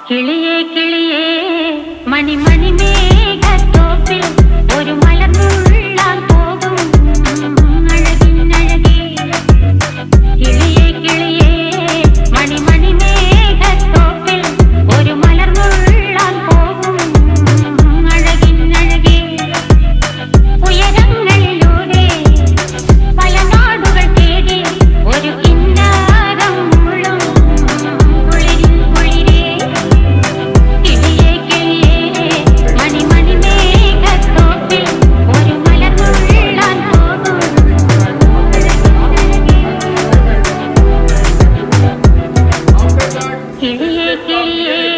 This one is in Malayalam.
കിളിയേ കിളിയേ മണിമണി മേഘത്തോപ്പിൽ ഒരു മലർന്നുള്ളാൻ പോകും അഴകിനഴകേ. കിളിയേ കിളിയേ മണിമണി മേഘത്തോപ്പിൽ ഒരു മലർന്നുള്ളാൻ പോകും അഴകിനഴകേ. ഉയരങ്ങളിലൂടെ പല നാടുകൾ തേടി ഒരു കിന്നാരം മുള്ളും കുളിരിൽ കുളിരേ. കിളിയേ കിളിയേ മണിമണി മേഘത്തോപ്പിൽ ഒരു മലർന്നുള്ളാൻ പോകും കിളിയേ കിളിയേ.